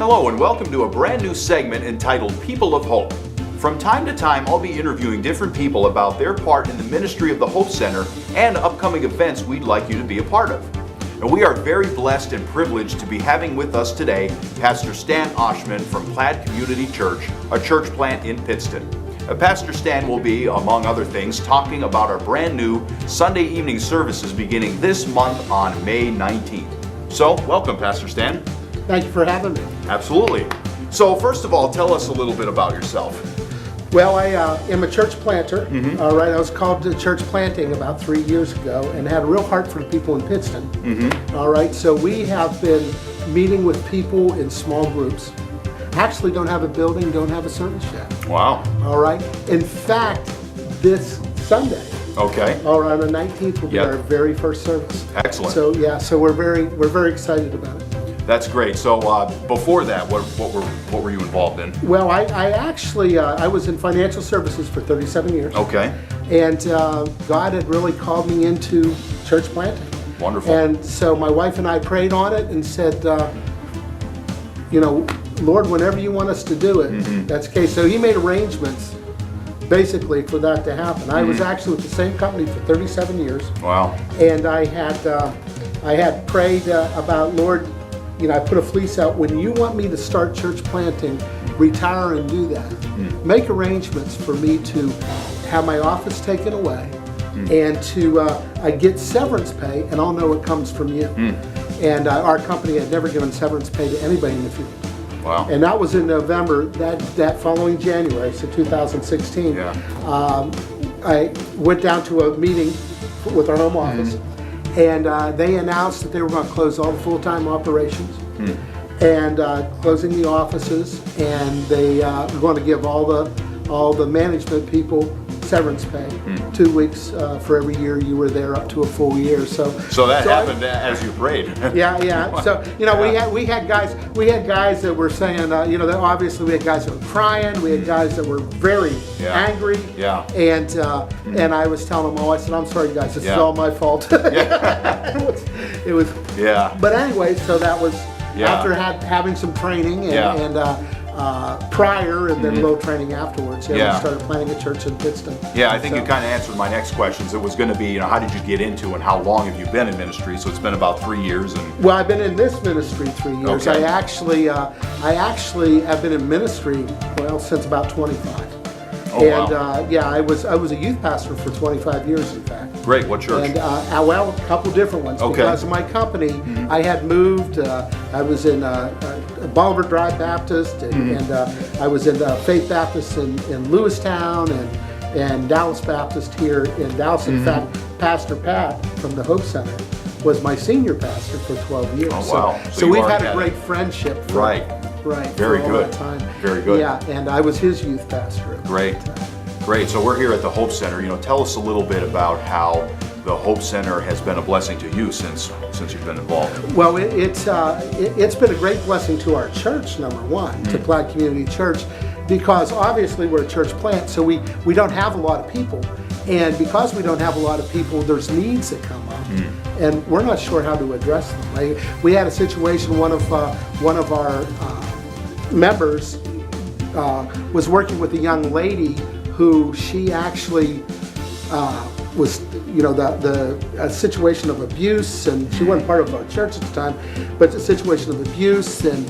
Hello and welcome to a brand new segment entitled People of Hope. From time to time, I'll be interviewing different people about their part in the ministry of the Hope Center and upcoming events we'd like you to be a part of. And we are very blessed and privileged to be having with us today Pastor Stan Oschman from Plaid Community Church, a church plant in Pittston. Pastor Stan will be, among other things, talking about our brand new Sunday evening services beginning this month on May 19th. So, welcome, Pastor Stan. Thank you for having me. Absolutely. So first of all, tell us a little bit about yourself. Well, I am a church planter. All right, I was called to church planting about 3 years ago and had a real heart for the people in Pittston. All right, so we have been meeting with people in small groups. Actually don't have a building, don't have a service yet. Wow. All right. In fact, this Sunday, okay, all right, on the 19th will be our very first service. Excellent. So yeah, so we're very excited about it. That's great. So before that, what were you involved in? Well, I actually I was in financial services for 37 years. Okay. And God had really called me into church planting. Wonderful. And so my wife and I prayed on it and said, Lord, whenever you want us to do it, that's the case. So He made arrangements basically for that to happen. I was actually with the same company for 37 years. Wow. And I had prayed about, Lord, I put a fleece out. When you want me to start church planting, retire and do that, make arrangements for me to have my office taken away and to I get severance pay, and I'll know it comes from you. And our company had never given severance pay to anybody in the field. Wow. And that was in November. That following January, so 2016, I went down to a meeting with our home office. And they announced that they were going to close all the full-time operations and closing the offices, and they were going to give all the management people severance pay, 2 weeks for every year you were there up to a full year. So that happened as you prayed. Yeah. So we had guys that were saying that obviously we had guys that were crying, we had guys that were very angry. Yeah. And I was telling them, I said, I'm sorry guys, this is all my fault. it was. Yeah. But anyway, so that was after having some training and prior and then a little training afterwards. We started planning a church in Pittston. Yeah, I think you kind of answered my next questions. It was going to be, how did you get into and how long have you been in ministry? So it's been about 3 years. Well, I've been in this ministry 3 years. Okay. I actually have been in ministry since about 25. I was a youth pastor for 25 years, in fact. Great. What church? And a couple different ones. Okay. Because of my company, I had moved. I was in Bolivar Drive Baptist, and I was in Faith Baptist in Lewistown and Dallas Baptist here in Dallas. In fact, Pastor Pat from the Hope Center was my senior pastor for 12 years. Oh, wow. So we've had a great friendship. Right. Very good. Time. Very good. Yeah, and I was his youth pastor. Great. So we're here at the Hope Center. Tell us a little bit about how the Hope Center has been a blessing to you since you've been involved. Well, it's been a great blessing to our church, number one, to Plaid Community Church, because obviously we're a church plant, so we don't have a lot of people. And because we don't have a lot of people, there's needs that come up, and we're not sure how to address them. We had a situation, one of our members was working with a young lady who she actually was, a situation of abuse, and she wasn't part of our church at the time, but the situation of abuse, and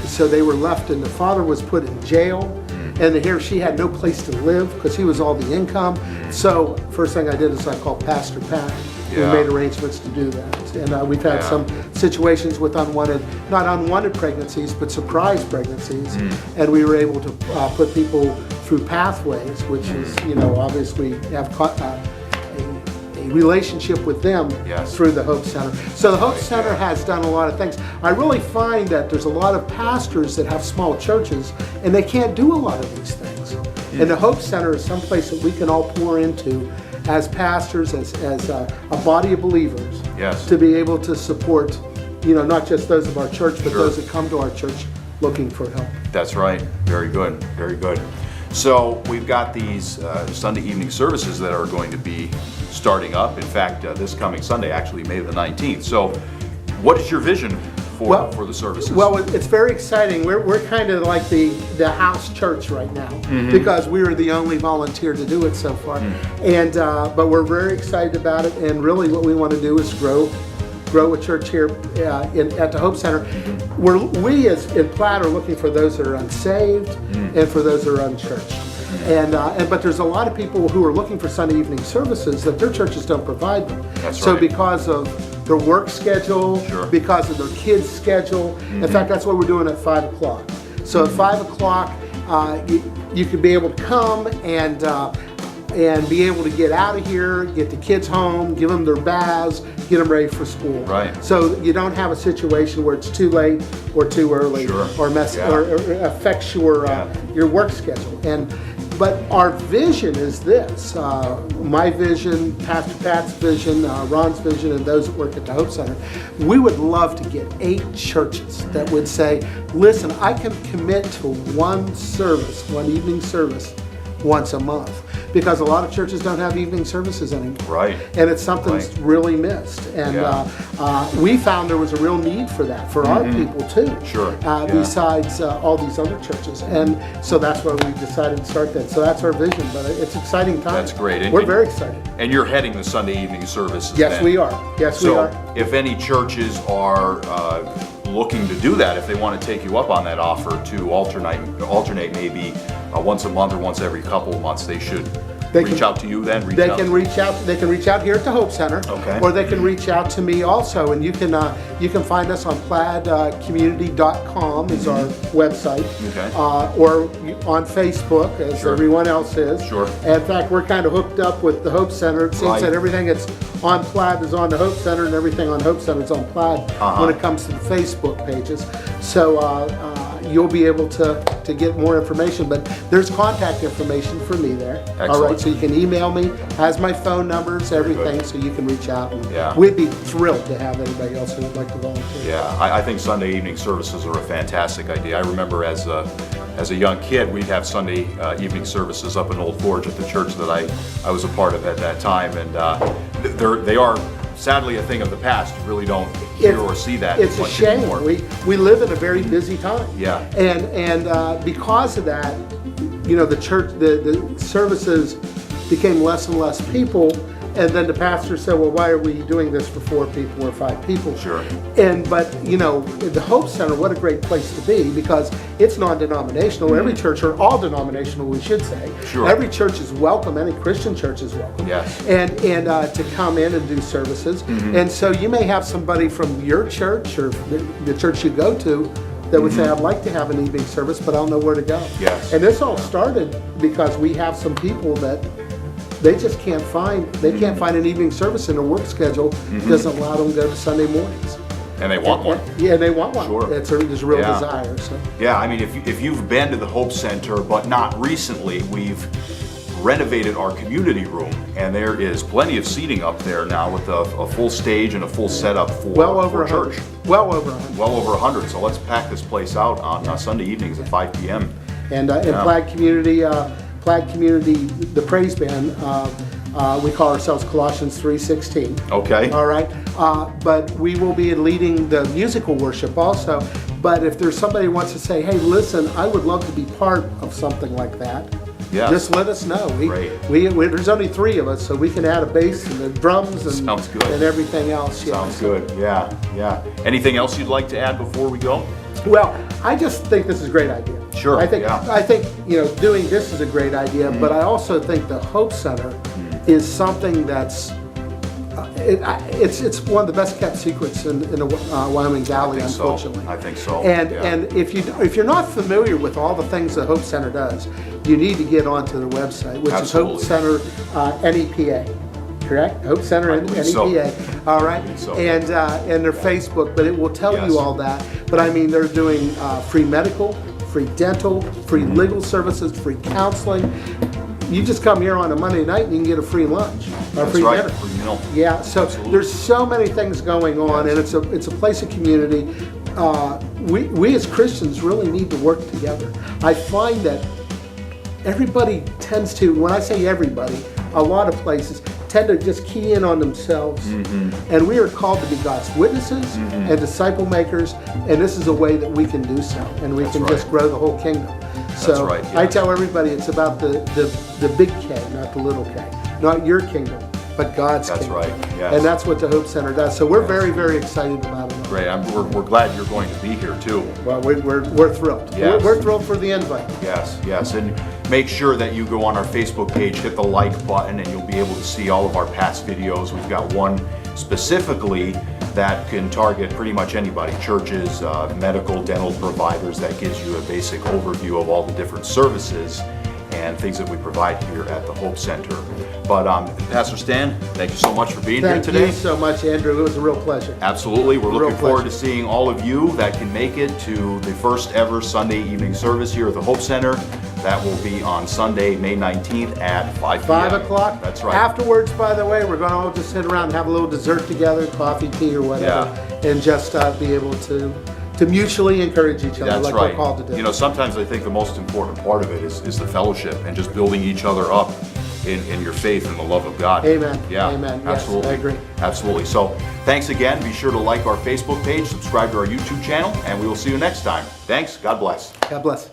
so they were left, and the father was put in jail, and here she had no place to live because he was all the income. So first thing I did is I called Pastor Pat. We made arrangements to do that, and we've had some situations with not unwanted pregnancies, but surprise pregnancies, and we were able to put people through pathways, which is, obviously have a relationship with them through the Hope Center. So the Hope Center has done a lot of things. I really find that there's a lot of pastors that have small churches, and they can't do a lot of these things. And the Hope Center is someplace that we can all pour into as pastors, as a body of believers, to be able to support, not just those of our church, but those that come to our church looking for help. That's right. Very good. Very good. So we've got these Sunday evening services that are going to be starting up. In fact, this coming Sunday, actually May the 19th. So what is your vision for the services? Well, it's very exciting. We're kind of like the house church right now because we were the only volunteer to do it so far, and but we're very excited about it. And really, what we want to do is grow a church here at the Hope Center. We as in Platt are looking for those that are unsaved and for those that are unchurched. But there's a lot of people who are looking for Sunday evening services that their churches don't provide them. That's so right. Because of their work schedule, because of their kids' schedule. In fact, that's what we're doing at 5 o'clock. So at 5 o'clock, you can be able to come and be able to get out of here, get the kids home, give them their baths, get them ready for school. Right. So you don't have a situation where it's too late or too early or affects your work schedule. But our vision is this, my vision, Pastor Pat's vision, Ron's vision, and those that work at the Hope Center. We would love to get 8 churches that would say, listen, I can commit to one evening service once a month. Because a lot of churches don't have evening services anymore. Right. And it's something that's really missed. And we found there was a real need for that, for our people too. Besides all these other churches. And so that's why we decided to start that. So that's our vision, but it's exciting time. That's great. We're very excited. And you're heading the Sunday evening services. Yes, we are. Yes, we are. So if any churches are looking to do that, if they want to take you up on that offer to alternate maybe once a month or once every couple of months, they should reach out to you then? They can reach out here at the Hope Center, or they can reach out to me also, and you can find us on plaidcommunity.com is our website, or on Facebook as everyone else is. In fact, we're kind of hooked up with the Hope Center. It seems that everything that's on Plaid is on the Hope Center, and everything on Hope Center is on Plaid when it comes to the Facebook pages. So you'll be able to get more information, but there's contact information for me there. Excellent. All right, so you can email me, has my phone numbers, everything, so you can reach out. And we'd be thrilled to have anybody else who would like to volunteer. Yeah, I think Sunday evening services are a fantastic idea. I remember as a young kid, we'd have Sunday evening services up in Old Forge at the church that I was a part of at that time, and they are sadly a thing of the past. You really don't hear or see that It's a shame. Anymore. We live in a very busy time. Yeah. And because of that, the church, the services became less and less people. And then the pastor said, well, why are we doing this for 4 people or 5 people? But the Hope Center, what a great place to be, because it's non-denominational. Every church, or all denominational, we should say. Every church is welcome. Any Christian church is welcome. And to come in and do services. And so you may have somebody from your church or the church you go to that would say, I'd like to have an evening service, but I don't know where to go. And this all started because we have some people that they just can't find an evening service in their work schedule. Doesn't allow them to go to Sunday mornings. And they want one. Yeah, they want one. There's a real desire. So. Yeah, I mean, if you've been to the Hope Center, but not recently, we've renovated our community room, and there is plenty of seating up there now with a full stage and a full setup for church. Well over 100. Well over 100. So let's pack this place out on Sunday evenings at 5 p.m. And in Plaid Community, the praise band, we call ourselves Colossians 3:16. Okay. All right. But we will be leading the musical worship also. But if there's somebody who wants to say, hey, listen, I would love to be part of something like that, just let us know. There's only 3 of us, so we can add a bass and the drums and everything else. Sounds good. Yeah. Anything else you'd like to add before we go? Well, I just think this is a great idea. I think doing this is a great idea, but I also think the Hope Center is something that's it's one of the best kept secrets in the Wyoming Valley, unfortunately. I think so. And if you're not familiar with all the things that Hope Center does, you need to get onto their website, which is Hope Center NEPA. Correct? Hope Center NEPA. All right. And their Facebook, but it will tell you all that. But I mean, they're doing free medical, free dental, free legal services, free counseling. You just come here on a Monday night and you can get a free lunch or free dinner. Free meal. Yeah. So there's so many things going on, and it's a place of community. We as Christians really need to work together. I find that everybody tends to, when I say everybody, a lot of places tend to just key in on themselves. And we are called to be God's witnesses and disciple makers, and this is a way that we can do so, and we can just grow the whole kingdom. So right, I yeah. tell everybody it's about the big K, not the little K. Not your kingdom, but God's That's kingdom. right, yes. And that's what the Hope Center does. So we're very, very excited about it. Great. We're glad you're going to be here too. Well, we're thrilled. Yes. We're thrilled for the invite. Yes, yes. And make sure that you go on our Facebook page, hit the like button, and you'll be able to see all of our past videos. We've got one specifically that can target pretty much anybody, churches, medical, dental providers, that gives you a basic overview of all the different services and things that we provide here at the Hope Center. But Pastor Stan, thank you so much for being here today. Thank you so much, Andrew. It was a real pleasure. Absolutely. We're looking Real forward pleasure. to seeing all of you that can make it to the first ever Sunday evening service here at the Hope Center. That will be on Sunday, May 19th at 5 p.m. 5 o'clock. That's right. Afterwards, by the way, we're going to all just sit around and have a little dessert together, coffee, tea, or whatever, and just be able to mutually encourage each other. That's like right. we're called to do. You know, sometimes I think the most important part of it is the fellowship and just building each other up in your faith and the love of God. Amen. Yeah, Amen. Yes, absolutely. I agree. Absolutely. So thanks again. Be sure to like our Facebook page, subscribe to our YouTube channel, and we will see you next time. Thanks. God bless. God bless.